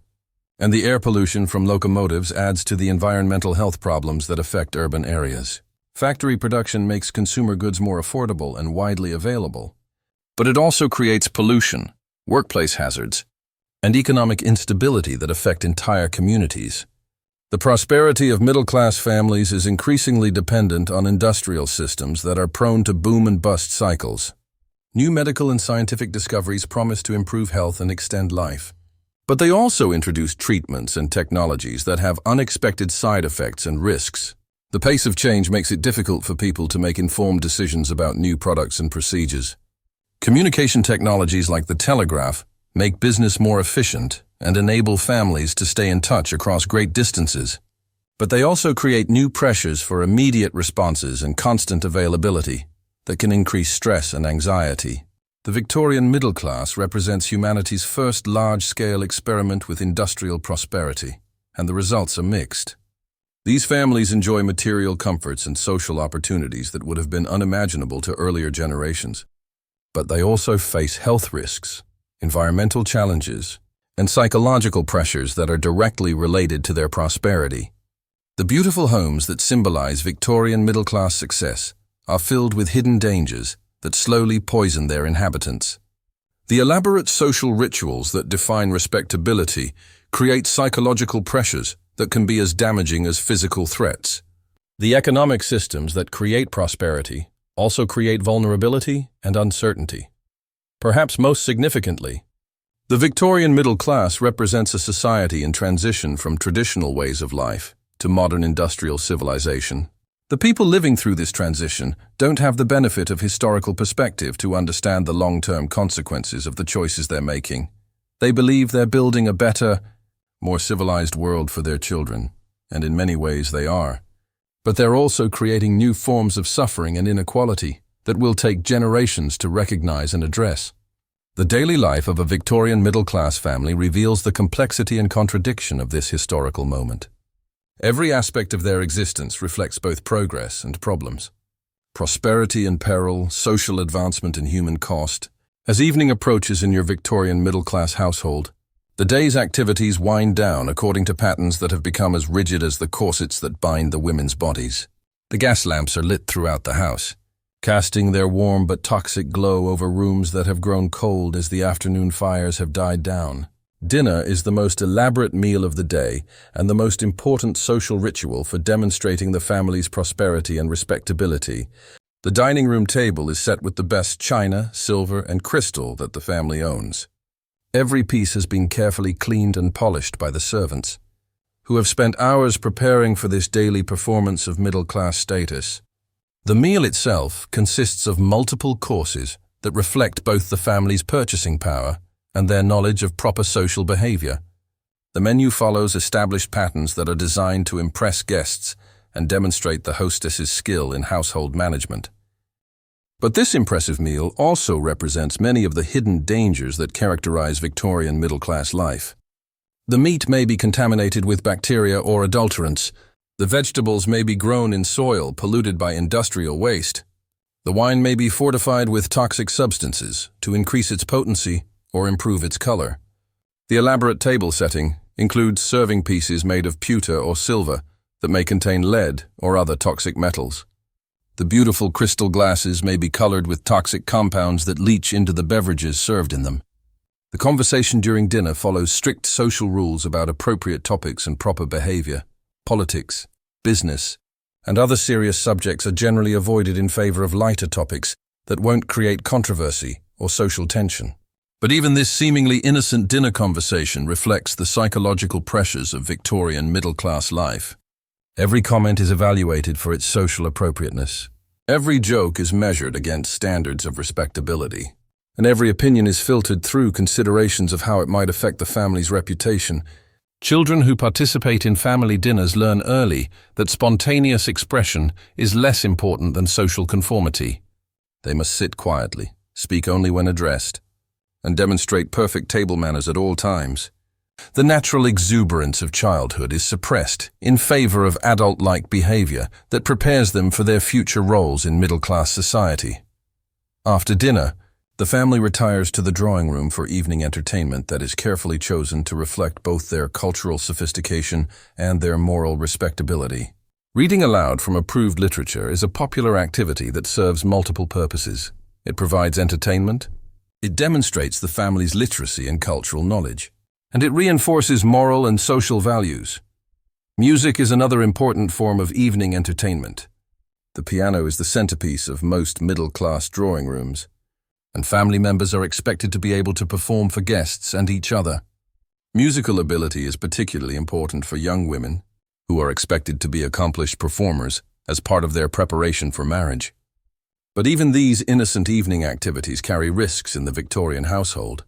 and the air pollution from locomotives adds to the environmental health problems that affect urban areas. Factory production makes consumer goods more affordable and widely available, but it also creates pollution, workplace hazards, and economic instability that affect entire communities. The prosperity of middle-class families is increasingly dependent on industrial systems that are prone to boom and bust cycles. New medical and scientific discoveries promise to improve health and extend life, but they also introduce treatments and technologies that have unexpected side effects and risks. The pace of change makes it difficult for people to make informed decisions about new products and procedures. Communication technologies like the telegraph make business more efficient and enable families to stay in touch across great distances. But they also create new pressures for immediate responses and constant availability that can increase stress and anxiety. The Victorian middle class represents humanity's first large-scale experiment with industrial prosperity, and the results are mixed. These families enjoy material comforts and social opportunities that would have been unimaginable to earlier generations. But they also face health risks, environmental challenges, and psychological pressures that are directly related to their prosperity. The beautiful homes that symbolize Victorian middle-class success are filled with hidden dangers that slowly poison their inhabitants. The elaborate social rituals that define respectability create psychological pressures that can be as damaging as physical threats. The economic systems that create prosperity also create vulnerability and uncertainty. Perhaps most significantly, the Victorian middle class represents a society in transition from traditional ways of life to modern industrial civilization. The people living through this transition don't have the benefit of historical perspective to understand the long-term consequences of the choices they're making. They believe they're building a better, more civilized world for their children, and in many ways they are. But they're also creating new forms of suffering and inequality that will take generations to recognize and address. The daily life of a Victorian middle-class family reveals the complexity and contradiction of this historical moment. Every aspect of their existence reflects both progress and problems. Prosperity and peril, social advancement and human cost. As evening approaches in your Victorian middle-class household, the day's activities wind down according to patterns that have become as rigid as the corsets that bind the women's bodies. The gas lamps are lit throughout the house, casting their warm but toxic glow over rooms that have grown cold as the afternoon fires have died down. Dinner is the most elaborate meal of the day and the most important social ritual for demonstrating the family's prosperity and respectability. The dining room table is set with the best china, silver, and crystal that the family owns. Every piece has been carefully cleaned and polished by the servants, who have spent hours preparing for this daily performance of middle-class status. The meal itself consists of multiple courses that reflect both the family's purchasing power and their knowledge of proper social behavior. The menu follows established patterns that are designed to impress guests and demonstrate the hostess's skill in household management. But this impressive meal also represents many of the hidden dangers that characterize Victorian middle-class life. The meat may be contaminated with bacteria or adulterants. The vegetables may be grown in soil polluted by industrial waste. The wine may be fortified with toxic substances to increase its potency or improve its color. The elaborate table setting includes serving pieces made of pewter or silver that may contain lead or other toxic metals. The beautiful crystal glasses may be colored with toxic compounds that leach into the beverages served in them. The conversation during dinner follows strict social rules about appropriate topics and proper behavior. Politics, business, and other serious subjects are generally avoided in favor of lighter topics that won't create controversy or social tension. But even this seemingly innocent dinner conversation reflects the psychological pressures of Victorian middle-class life. Every comment is evaluated for its social appropriateness. Every joke is measured against standards of respectability, and every opinion is filtered through considerations of how it might affect the family's reputation. Children who participate in family dinners learn early that spontaneous expression is less important than social conformity. They must sit quietly, speak only when addressed, and demonstrate perfect table manners at all times. The natural exuberance of childhood is suppressed in favor of adult-like behavior that prepares them for their future roles in middle-class society. After dinner, the family retires to the drawing room for evening entertainment that is carefully chosen to reflect both their cultural sophistication and their moral respectability. Reading aloud from approved literature is a popular activity that serves multiple purposes. It provides entertainment, it demonstrates the family's literacy and cultural knowledge, and it reinforces moral and social values. Music is another important form of evening entertainment. The piano is the centerpiece of most middle-class drawing rooms, and family members are expected to be able to perform for guests and each other. Musical ability is particularly important for young women, who are expected to be accomplished performers as part of their preparation for marriage. But even these innocent evening activities carry risks in the Victorian household.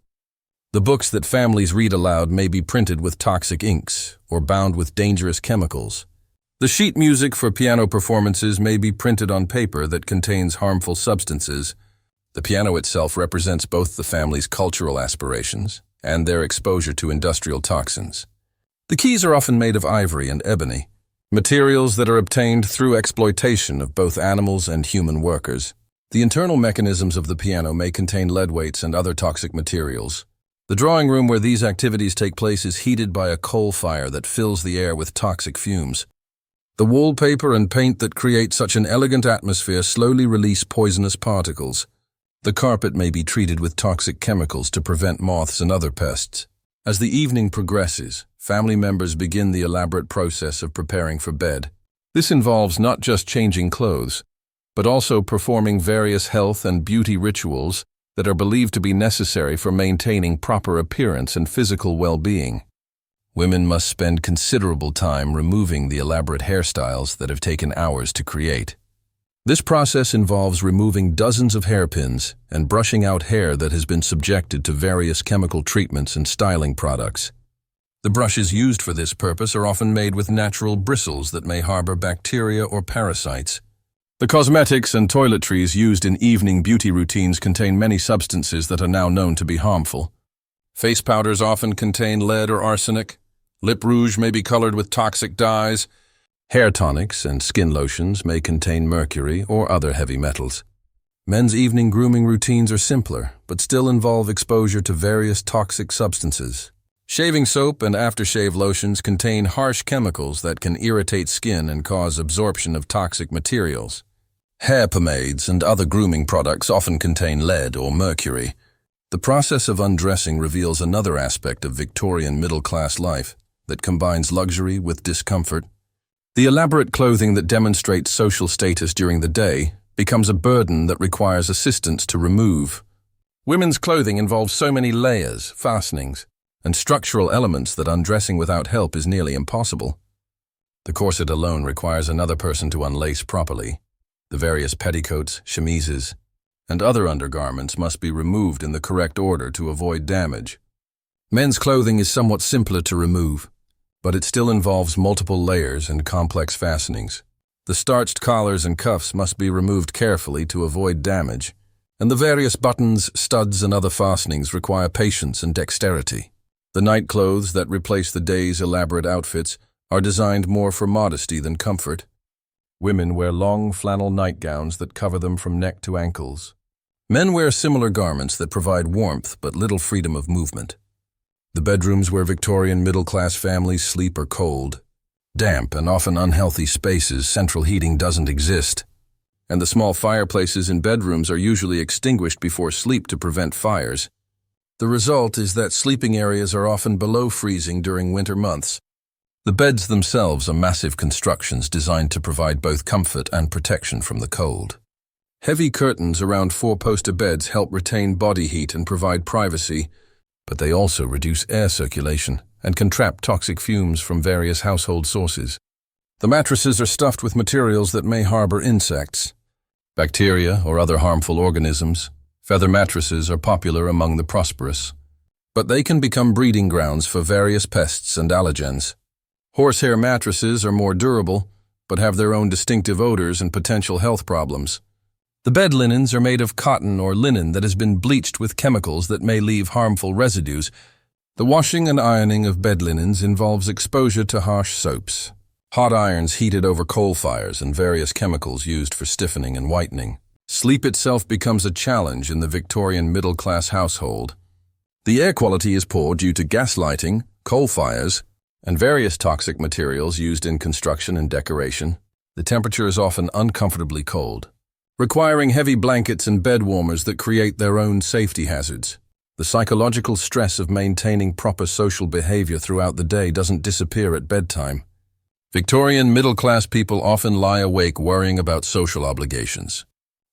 The books that families read aloud may be printed with toxic inks or bound with dangerous chemicals. The sheet music for piano performances may be printed on paper that contains harmful substances. The piano itself represents both the family's cultural aspirations and their exposure to industrial toxins. The keys are often made of ivory and ebony, materials that are obtained through exploitation of both animals and human workers. The internal mechanisms of the piano may contain lead weights and other toxic materials. The drawing room where these activities take place is heated by a coal fire that fills the air with toxic fumes. The wallpaper and paint that create such an elegant atmosphere slowly release poisonous particles. The carpet may be treated with toxic chemicals to prevent moths and other pests. As the evening progresses, family members begin the elaborate process of preparing for bed. This involves not just changing clothes, but also performing various health and beauty rituals that are believed to be necessary for maintaining proper appearance and physical well-being. Women must spend considerable time removing the elaborate hairstyles that have taken hours to create. This process involves removing dozens of hairpins and brushing out hair that has been subjected to various chemical treatments and styling products. The brushes used for this purpose are often made with natural bristles that may harbor bacteria or parasites. The cosmetics and toiletries used in evening beauty routines contain many substances that are now known to be harmful. Face powders often contain lead or arsenic. Lip rouge may be colored with toxic dyes. Hair tonics and skin lotions may contain mercury or other heavy metals. Men's evening grooming routines are simpler, but still involve exposure to various toxic substances. Shaving soap and aftershave lotions contain harsh chemicals that can irritate skin and cause absorption of toxic materials. Hair pomades and other grooming products often contain lead or mercury. The process of undressing reveals another aspect of Victorian middle-class life that combines luxury with discomfort. The elaborate clothing that demonstrates social status during the day becomes a burden that requires assistance to remove. Women's clothing involves so many layers, fastenings, and structural elements that undressing without help is nearly impossible. The corset alone requires another person to unlace properly. The various petticoats, chemises, and other undergarments must be removed in the correct order to avoid damage. Men's clothing is somewhat simpler to remove, but it still involves multiple layers and complex fastenings. The starched collars and cuffs must be removed carefully to avoid damage, and the various buttons, studs, and other fastenings require patience and dexterity. The night clothes that replace the day's elaborate outfits are designed more for modesty than comfort. Women wear long flannel nightgowns that cover them from neck to ankles. Men wear similar garments that provide warmth but little freedom of movement. The bedrooms where Victorian middle-class families sleep are cold. Damp and often unhealthy spaces, central heating doesn't exist. And the small fireplaces in bedrooms are usually extinguished before sleep to prevent fires. The result is that sleeping areas are often below freezing during winter months. The beds themselves are massive constructions designed to provide both comfort and protection from the cold. Heavy curtains around four-poster beds help retain body heat and provide privacy, but they also reduce air circulation and can trap toxic fumes from various household sources. The mattresses are stuffed with materials that may harbor insects, bacteria, or other harmful organisms. Feather mattresses are popular among the prosperous, but they can become breeding grounds for various pests and allergens. Horsehair mattresses are more durable, but have their own distinctive odors and potential health problems. The bed linens are made of cotton or linen that has been bleached with chemicals that may leave harmful residues. The washing and ironing of bed linens involves exposure to harsh soaps, hot irons heated over coal fires, and various chemicals used for stiffening and whitening. Sleep itself becomes a challenge in the Victorian middle-class household. The air quality is poor due to gas lighting, coal fires, and various toxic materials used in construction and decoration. The temperature is often uncomfortably cold, requiring heavy blankets and bed warmers that create their own safety hazards. The psychological stress of maintaining proper social behavior throughout the day doesn't disappear at bedtime. Victorian middle-class people often lie awake worrying about social obligations,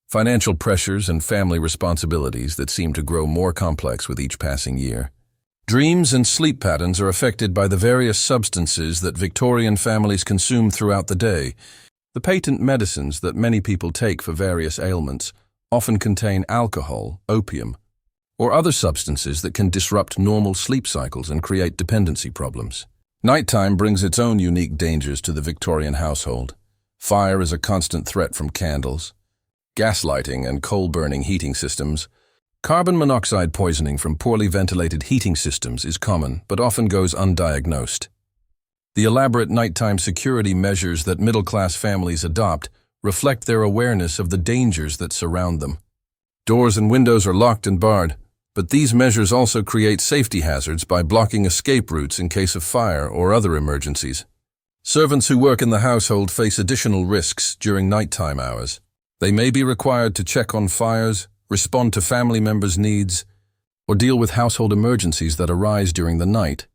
financial pressures, and family responsibilities that seem to grow more complex with each passing year. Dreams and sleep patterns are affected by the various substances that Victorian families consume throughout the day. The patent medicines that many people take for various ailments often contain alcohol, opium, or other substances that can disrupt normal sleep cycles and create dependency problems. Nighttime brings its own unique dangers to the Victorian household. Fire is a constant threat from candles, gas lighting and coal-burning heating systems. Carbon monoxide poisoning from poorly ventilated heating systems is common, but often goes undiagnosed. The elaborate nighttime security measures that middle-class families adopt reflect their awareness of the dangers that surround them. Doors and windows are locked and barred, but these measures also create safety hazards by blocking escape routes in case of fire or other emergencies. Servants who work in the household face additional risks during nighttime hours. They may be required to check on fires, respond to family members' needs, or deal with household emergencies that arise during the night.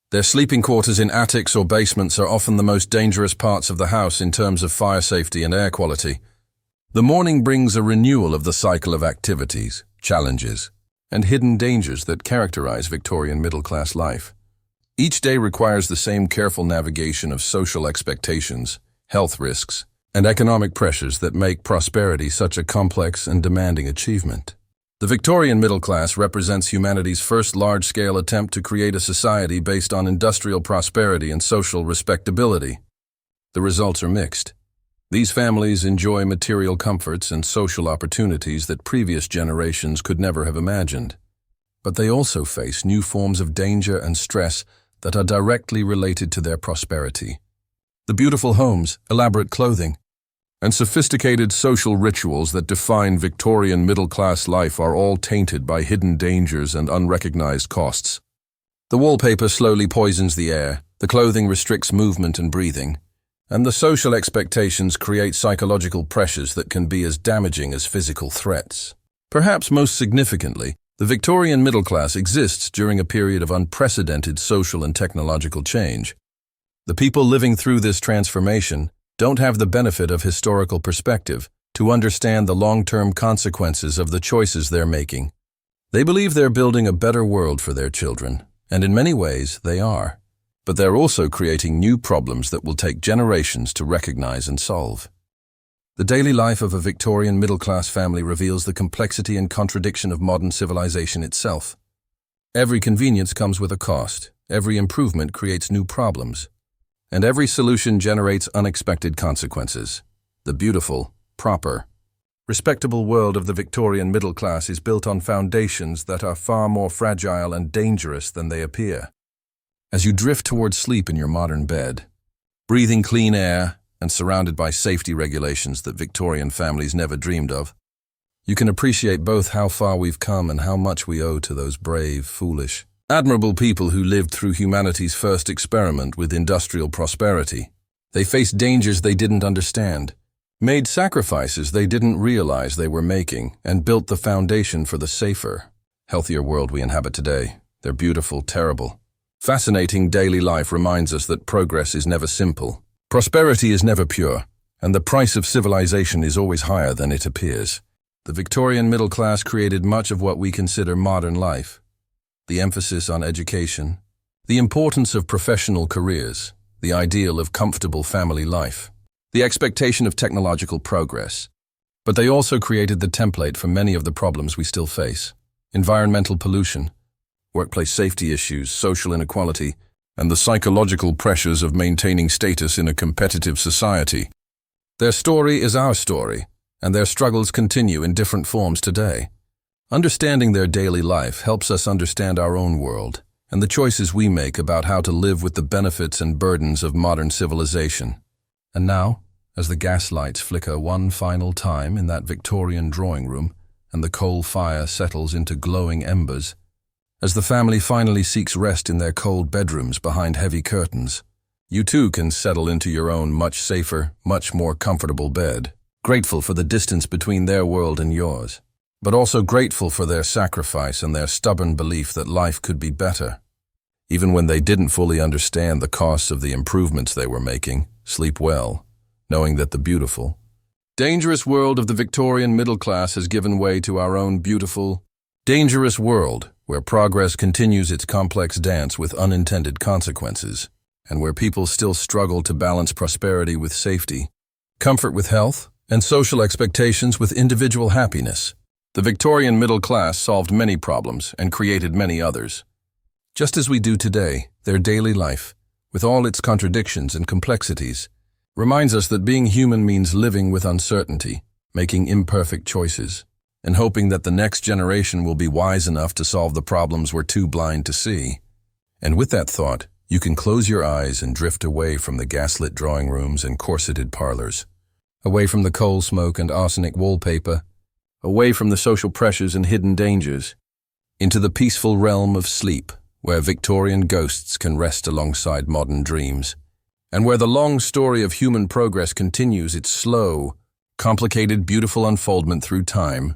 Their sleeping quarters in attics or basements are often the most dangerous parts of the house in terms of fire safety and air quality. The morning brings a renewal of the cycle of activities, challenges, and hidden dangers that characterize Victorian middle-class life. Each day requires the same careful navigation of social expectations, health risks, and economic pressures that make prosperity such a complex and demanding achievement. The Victorian middle class represents humanity's first large-scale attempt to create a society based on industrial prosperity and social respectability. The results are mixed. These families enjoy material comforts and social opportunities that previous generations could never have imagined. But they also face new forms of danger and stress that are directly related to their prosperity. The beautiful homes, elaborate clothing, and sophisticated social rituals that define Victorian middle-class life are all tainted by hidden dangers and unrecognized costs. The wallpaper slowly poisons the air, the clothing restricts movement and breathing, and the social expectations create psychological pressures that can be as damaging as physical threats. Perhaps most significantly, the Victorian middle class exists during a period of unprecedented social and technological change. The people living through this transformation don't have the benefit of historical perspective to understand the long-term consequences of the choices they're making. They believe they're building a better world for their children, and in many ways they are. But they're also creating new problems that will take generations to recognize and solve. The daily life of a Victorian middle-class family reveals the complexity and contradiction of modern civilization itself. Every convenience comes with a cost, every improvement creates new problems, and every solution generates unexpected consequences. The beautiful, proper, respectable world of the Victorian middle class is built on foundations that are far more fragile and dangerous than they appear. As you drift towards sleep in your modern bed, breathing clean air and surrounded by safety regulations that Victorian families never dreamed of, you can appreciate both how far we've come and how much we owe to those brave, foolish, admirable people who lived through humanity's first experiment with industrial prosperity. They faced dangers they didn't understand, made sacrifices they didn't realize they were making, and built the foundation for the safer, healthier world we inhabit today. Their beautiful, terrible, fascinating daily life reminds us that progress is never simple, prosperity is never pure, and the price of civilization is always higher than it appears. The Victorian middle class created much of what we consider modern life. The emphasis on education, the importance of professional careers, the ideal of comfortable family life, the expectation of technological progress. But they also created the template for many of the problems we still face: environmental pollution, workplace safety issues, social inequality, and the psychological pressures of maintaining status in a competitive society. Their story is our story, and their struggles continue in different forms today. Understanding their daily life helps us understand our own world and the choices we make about how to live with the benefits and burdens of modern civilization. And now, as the gas lights flicker one final time in that Victorian drawing room, and the coal fire settles into glowing embers, as the family finally seeks rest in their cold bedrooms behind heavy curtains, you too can settle into your own much safer, much more comfortable bed, grateful for the distance between their world and yours, but also grateful for their sacrifice and their stubborn belief that life could be better. Even when they didn't fully understand the costs of the improvements they were making, sleep well, knowing that the beautiful, dangerous world of the Victorian middle class has given way to our own beautiful, dangerous world where progress continues its complex dance with unintended consequences, and where people still struggle to balance prosperity with safety, comfort with health, and social expectations with individual happiness. The Victorian middle class solved many problems and created many others. Just as we do today, their daily life, with all its contradictions and complexities, reminds us that being human means living with uncertainty, making imperfect choices, and hoping that the next generation will be wise enough to solve the problems we're too blind to see. And with that thought, you can close your eyes and drift away from the gaslit drawing rooms and corseted parlors, away from the coal smoke and arsenic wallpaper, away from the social pressures and hidden dangers, into the peaceful realm of sleep, where Victorian ghosts can rest alongside modern dreams, and where the long story of human progress continues its slow, complicated, beautiful unfoldment through time,